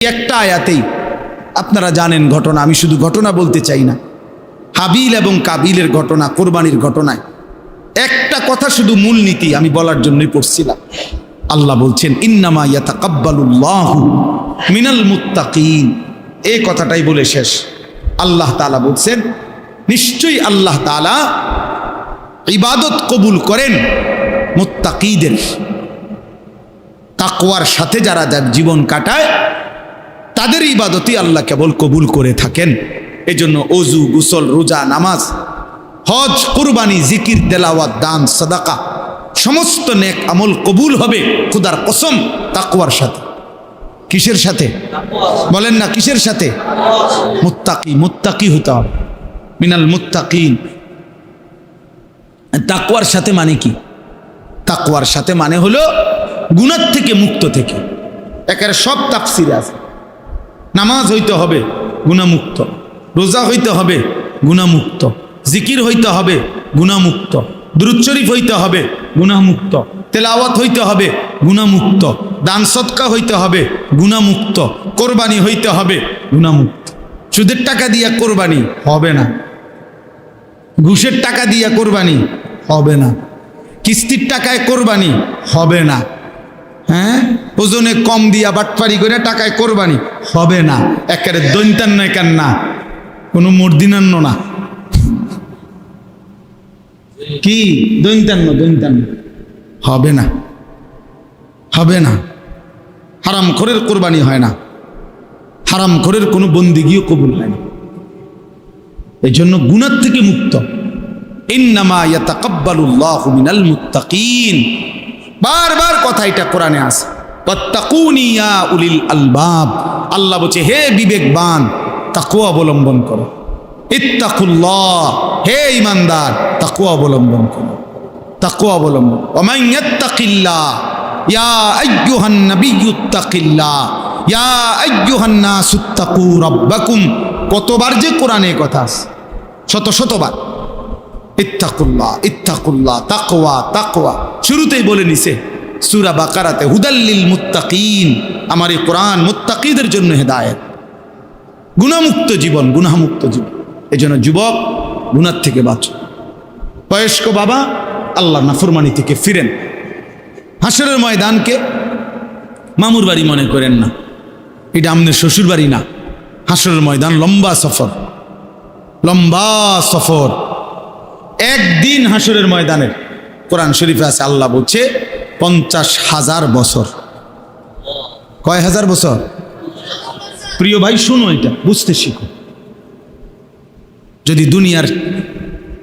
একটা আয়াতেই আপনারা জানেন ঘটনা, আমি শুধু ঘটনা বলতে চাই না, হাবিল এবং কাবিলের ঘটনা, কোরবানির ঘটনায় একটা কথা শুধু মূলনীতি আমি বলার জন্যই পড়ছিলাম। আল্লাহ বলছেন ইন্নামা ইয়াতাকাব্বালুল্লাহু মিনাল মুত্তাকিন, এই কথাটাই বলে শেষ। আল্লাহ তাআলা বলছেন নিশ্চয়ই আল্লাহ তাআলা ইবাদত কবুল করেন মুত্তাকিদের, তাকওয়ার সাথে যারা যার জীবন কাটায় তাদের ইবাদতই আল্লাহ কেবল কবুল করে থাকেন। এজন্য ওযু, গোসল, রোজা, নামাজ, হজ, কুরবানি, জিকির, তেলাওয়াত, দান, সাদাকা সমস্ত নেক আমল কবুল হবে খোদার কসম তাকওয়ার সাথে। কিসের সাথে বলেন না, কিসের সাথে? মুত্তাকি, মুত্তাকি হতে হবে, মিনাল মুত্তাকিন। তাকওয়ার সাথে মানে কি? তাকওয়ার সাথে মানে হলো গুনাহ থেকে মুক্ত থেকে। একের সব তাফসিরে আছে। নামাজ হইতে হবে গুনাহমুক্ত, রোজা হইতে হবে গুনাহমুক্ত, জিকির হইতে হবে গুনাহমুক্ত, দুরূদ শরীফ হইতে হবে গুনাহমুক্ত, তেলাওয়াত হইতে হবে গুনাহমুক্ত, দান সদকা হইতে হবে গুনাহমুক্ত, কোরবানি হইতে হবে গুনাহমুক্ত। সুদের টাকা দিয়া কোরবানি হবে না, ঘুষের টাকা দিয়া কোরবানি হবে না, কিস্তির টাকায় কোরবানি হবে না, হ্যাঁ ওজনে কম দিয়া বাটপারি করে টাকায় কোরবানি হবে না। একেবারে দৈন্তান্ন একান না, কোনো মর্দিনান্ন না, কি দৈন্তান্ন দৈন্তান্ন হবে না, হবে না। হারাম খোরের কোরবানি হয় না, হারাম খোরের কোনো বন্দিগিও কবুল হয় না। এই জন্য গুনাহ থেকে মুক্ত। ইন্নামা ইয়াতাকাব্বালুল্লাহু মিনাল মুত্তাকিন, বারবার কথা এটা কোরআনে আছে। ওয়াত্তাকুনি ইয়া উলিল আলবাব, আল্লাহ বলছে হে বিবেকবান তাকওয়া অবলম্বন করো। ইত্তাকুল্লাহ, হে ঈমানদার তাকওয়া অবলম্বন করো, তাকওয়া অবলম্বন। ওয়া মান ইয়াত্তাকিল্লাহ ইয়া আইয়ুহান নাবিয়্যুত্তাকিল্লাহ ইয়া আইয়ুহান নাসুত্তাকু রাব্বাকুম। কতবার যে কোরআনে কথা আছে, শত শতবার। ইত্তাকুল্লাহ, ইত্তাকুল্লাহ, তাকওয়া, তাকওয়া শুরুতেই বলে নিছে সূরা বাকারাতে, হুদাল্লিল মুত্তাকিন, আমার এই কোরআন মুত্তাকিদের জন্য হেদায়েত, গুনাহমুক্ত জীবন, গুনাহমুক্ত জীবন। এজন্য যুবক গুনাহ থেকে বাঁচো, বয়স্ক বাবা আল্লাহর নাফরমানি থেকে ফিরেন। হাসরের ময়দানকে মামুর বাড়ি মনে করেন না, এটা আমাদের শ্বশুর বাড়ি না। হাসরের ময়দান লম্বা সফর, লম্বা সফর। একদিন হাসরের ময়দানের কোরআন শরীফে আছে, আল্লাহ বলছে 50,000 বছর। কয় হাজার বছর? প্রিয় ভাই শুনো, এটা বুঝতে শিখো। যদি দুনিয়ার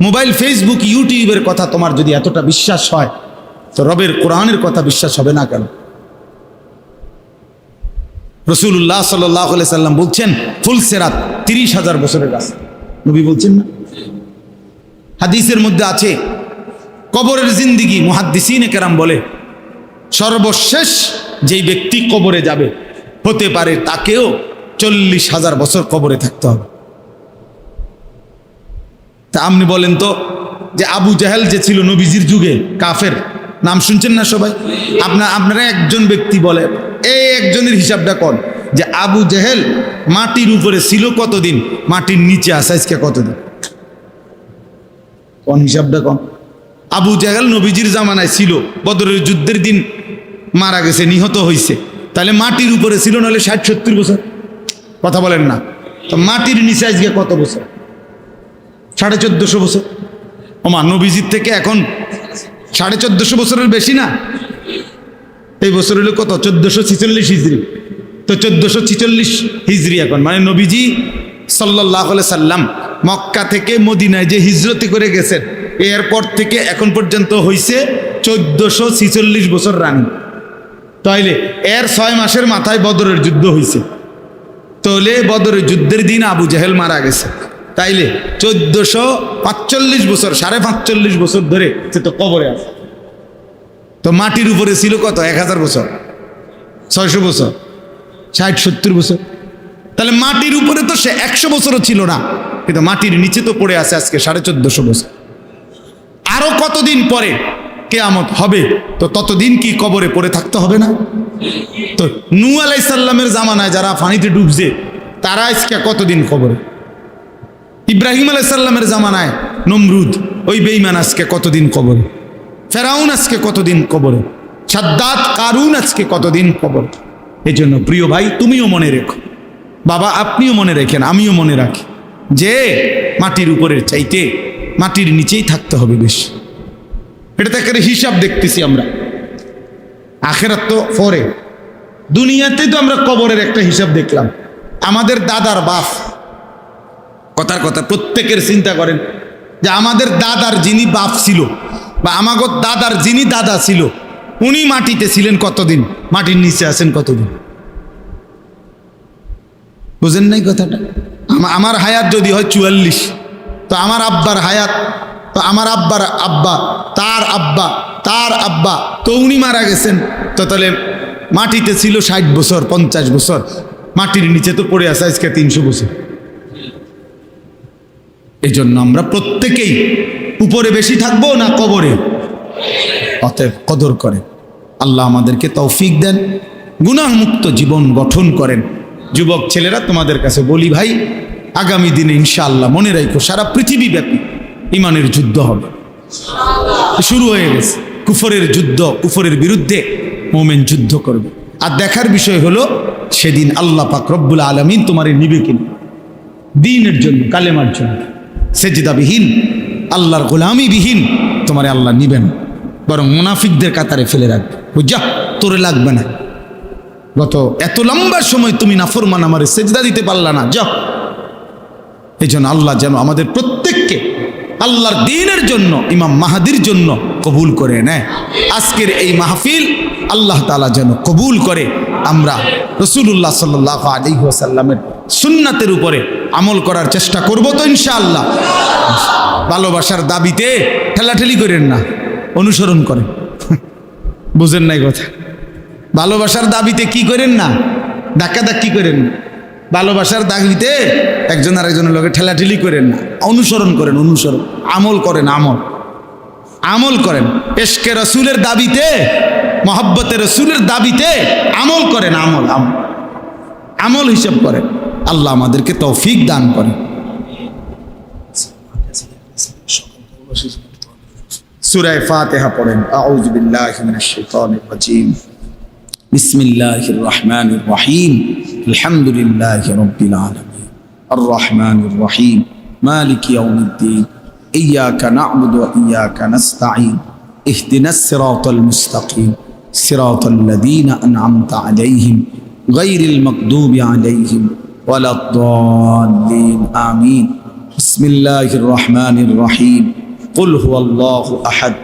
মোবাইল, ফেসবুক, ইউটিউবের কথা তোমার যদি এতটা বিশ্বাস হয়, তো রবের কোরআনের কথা বিশ্বাস হবে না কেন? রাসূলুল্লাহ সাল্লাল্লাহু আলাইহি সাল্লাম বলছেন ফুলসিরাত 30,000 বছরের রাস্তা। নবী বলছেন না? হাদিসের মধ্যে আছে কবরের জিন্দিগি, মুহাদ্দিসিনে কেরাম বলে সর্বশেষ যেই ব্যক্তি কবরে যাবে হতে পারে তাকেও 40,000 বছর কবরে থাকতে হবে। তা আপনি বলেন তো, যে আবু জাহেল যে ছিল নবীজির যুগে, কাফের, নাম শুনছেন না সবাই? আপনারা একজন ব্যক্তি বলে, এই একজনের হিসাবটা কর যে আবু জাহেল মাটির উপরে ছিল কতদিন, মাটির নিচে আছে আজকে কতদিন, কোন হিসাবটা কম? আবু জাহেল নবীজির জামানায় ছিল, বদরের যুদ্ধের দিন মারা গেছে, নিহত হয়েছে, তাহলে মাটির উপরে ছিল নাহলে 60-70 বছর। কথা বলেন না? তো মাটির নিচে আজকে কত বছর? 1450 বছর। ওমা, নবীজির থেকে এখন 1450 বছরের বেশি না? এই বছর হলো কত? 1446 হিজরি। তো 1446 হিজরি এখন, মানে নবীজি সাল্লাল্লাহু আলাইহি সাল্লাম মক্কা থেকে মদিনায় যে হিজরতি করে গেছেন, এরপর থেকে এখন পর্যন্ত হয়েছে 1446 বছর রানি। তাইলে এর 6 মাসের মাথায় বদরের যুদ্ধ হয়েছে। তাহলে বদরের যুদ্ধের দিন আবু জাহেল মারা গেছে, তাইলে 1445 বছর, 45.5 বছর ধরে সে তো কবরে আছে। তো মাটির উপরে ছিল কত? 1000 বছর, 600 বছর, 60-70 বছর। তাহলে মাটির উপরে তো সে 100 বছরও ছিল না, কিন্তু মাটির নিচে তো পড়ে আছে আজকে 1450 বছর। আরো কতদিন পরে কিয়ামত হবে, তো ততদিন কি কবরে পড়ে থাকতে হবে না? তো নূহ আলাইহিস সালামের জামানায় যারা পানিতে ডুবছে তারা আজকে কতদিন কবরে? ইব্রাহিম আলাইহিস সালামের জামানায় নমরুদ ওই বেঈমান আজকে কতদিন কবরে? ফেরাউন আজকে কতদিন কবরে? সাদ্দাত কারুন আজকে কতদিন কবরে? এই জন্য প্রিয় ভাই, তুমিও মনে রেখো, বাবা আপনিও মনে রেখেন, আমিও মনে রাখি যে মাটির উপরের চাইতে মাটির নিচেই থাকতে হবে বেশি। এটা তো একটা হিসাব দেখতেছি আমরা, আখেরাত তো পরে, দুনিয়াতে তো আমরা কবরের একটা হিসাব দেখলাম। আমাদের দাদার বাপ, কথার কথা প্রত্যেকের চিন্তা করেন যে আমাদের দাদার যিনি বাপ ছিল বা আমাগো দাদার যিনি দাদা ছিল উনি মাটিতে ছিলেন কতদিন, মাটির নিচে আছেন কতদিন? বুঝেন নাই কথাটা? আমার হায়াত যদি হয় 44, তো আমার আব্বার হায়াত, তো আমার আব্বার আব্বা, তার আব্বা, তার আব্বা, তো উনি মারা গেছেন, তো তাহলে মাটিতে ছিল 60 বছর 50 বছর, মাটির নিচে তো পড়ে আছে আজকে 300 বছর। এই জন্য আমরা প্রত্যেকেই উপরে বেশি থাকবো না কবরে? অতএব কদর করেন, আল্লাহ আমাদেরকে তৌফিক দেন, গুনাহমুক্ত জীবন গঠন করেন। যুবক ছেলেরা তোমাদের কাছে বলি ভাই, আগামী দিনে ইনশাআল্লাহ মনে রাখো সারা পৃথিবী ব্যাপী ইমানের যুদ্ধ হবে, শুরু হয়ে গেছে। কুফরের যুদ্ধ, কুফরের বিরুদ্ধে মুমিন যুদ্ধ করবে। আর দেখার বিষয় হলো সেদিন আল্লাহ পাক রব্বুল আলামিন তোমারে নিবে কিনা দ্বীনের জন্য, কালেমার জন্য, সেজদাবিহীন আল্লাহর গোলামিবিহীন তোমারে আল্লাহ নিবেন, বরং মুনাফিকদের কাতারে ফেলে রাখবে। বুঝা তোরে লাগবে না, গত এত লম্বা সময় তুমি নাফরমান আমারে সেজদা দিতে পারলা না, যাও। এই জন্য আল্লাহ যেন আমাদের প্রত্যেককে আল্লাহর দ্বীনের জন্য, ইমাম মাহাদির জন্য কবুল করে নেয়। আজকের এই মাহফিল আল্লাহ তাআলা যেন কবুল করে, আমরা রাসূলুল্লাহ সাল্লাল্লাহু আলাইহি ওয়াসাল্লামের সুন্নাতের উপরে আমল করার চেষ্টা করব তো ইনশাআল্লাহ। ভালোবাসার দাবিতে ঠেলাঠেলি করেন না, অনুসরণ করেন। বুঝেন নাই কথা? ভালোবাসার দাবিতে কি করেন না, ধাক্কাধাক্কি করেন না। ভালোবাসার দাবিতে একজন আরেকজনের লগে ঠেলাঠেলি করেন না, অনুসরণ করেন, অনুসরণ, আমল করেন, আমল করেন। ইশকে রাসূলের দাবিতে, মহব্বতে রাসূলের দাবিতে আমল করেন, আমল হিসাব করেন। আল্লাহ আমাদেরকে তৌফিক দান করেন। সূরা ফাতিহা পড়েন। আউযু বিল্লাহি মিনাশ শাইতানির রাজীম। বিসমিল্লাহির রহমানির রহিম। আলহামদুলিল্লাহি রাব্বিল আলামিন। আর রহমানির রহিম। মালিকি ইয়াউমিদ্দিন। ইয়্যাকা না'বুদু ওয়া ইয়্যাকা নাস্তাঈন। ইহদিনাস সিরাতাল মুস্তাকিম। সিরাতাল লাযীনা আন'আমতা আলাইহিম গায়রিল মাগদুবি আলাইহিম ওয়ালাদ-দাল্লিন। আমিন। বিসমিল্লাহির রহমানির রহিম। قل هو الله أحد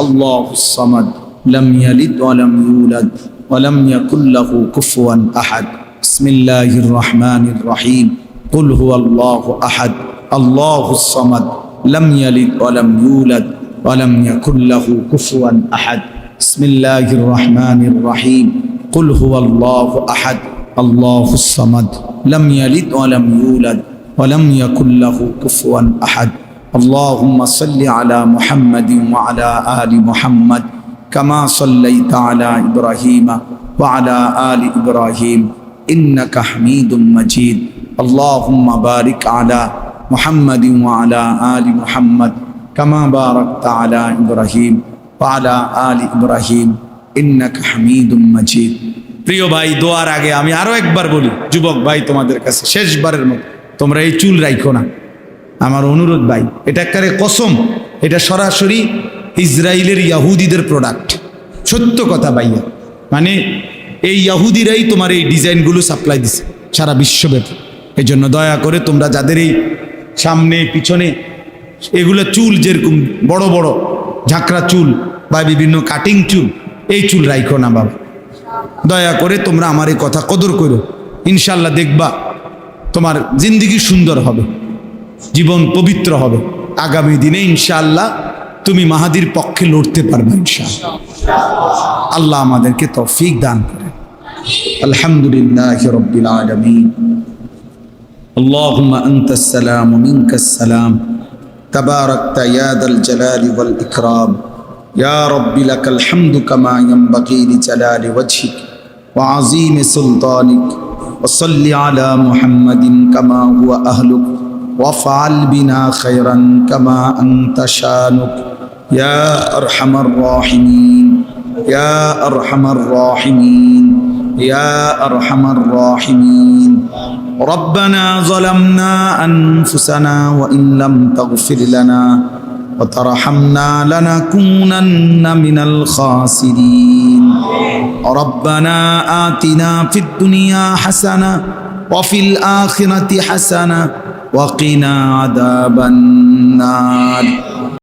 الله الصمد لم يلد ولم يولد ولم يكن له كفوا أحد. بسم الله الرحمن الرحيم. قل هو الله أحد الله الصمد لم يلد ولم يولد ولم يكن له كفوا أحد. بسم الله الرحمن الرحيم. قل هو الله أحد الله الصمد لم يلد ولم يولد ولم يكن له كفوا أحد. اللهم صل على محمد وعلى آل محمد كما صليت على إبراهيم وعلى آل إبراهيم إنك حميد مجيد. اللهم بارك على محمد وعلى آل محمد كما باركت على إبراهيم وعلى آل إبراهيم إنك حميد مجيد. প্রিয় ভাই, দোয়ার আগে আমি আরো একবার বলি, যুবক ভাই তোমাদের কাছে শেষবারের মতো, তোমরা এই চুল রাখো না, আমার অনুরোধ ভাই। এটা একেবারে কসম, এটা সরাসরি ইসরায়েলের ইয়াহুদিদের প্রোডাক্ট, সত্য কথা ভাইয়া। মানে এই ইয়াহুদিরাই তোমার এই ডিজাইনগুলো সাপ্লাই দিছে সারা বিশ্বব্যাপী। এই জন্য দয়া করে তোমরা যাদের এই সামনে পিছনে এগুলো চুল, যেরকম বড় বড় ঝাঁকড়া চুল বা বিভিন্ন কাটিং চুল, এই চুল রাখো না বাবা, দয়া করে তোমরা আমার এই কথা কদর করো। ইনশাল্লাহ দেখবা তোমার জিন্দেগি সুন্দর হবে, জীবন পবিত্র হবে। আগামী দিনে ইনশাআল্লাহ তুমি মাহাদির পক্ষে লড়তে পারবে ইনশাআল্লাহ। আল্লাহ আমাদেরকে তৌফিক দান করেন। আলহামদুলিল্লাহি রাব্বিল আলামিন। আল্লাহুম্মা আনতাস সালাম ওয়া মিনকাস সালাম। তাবারাকতা ইয়া যাল জালালি ওয়াল ইকরাম। ইয়া রব্বি লাকাল হামদু কামা ইয়ানবাগি লিজালালি ওয়াজহিক ওয়া আযীমি সুলতানিক ওয়া সাল্লি আলা মুহাম্মাদিন কামা হুয়া আহলুক ওয়া ফাআল বিনা খায়রান কামা আনতা শানুক ইয়া আরহামার রাহিমিন ইয়া আরহামার রাহিমিন ইয়া আরহামার রাহিমিন ربنا ظلمنا أنفسنا وإن لم تغفر لنا وترحمنا لنكونن من الخاسرين ربنا آتنا في الدنيا حسنة وفي الآخرة حسنة وقنا عذاب النار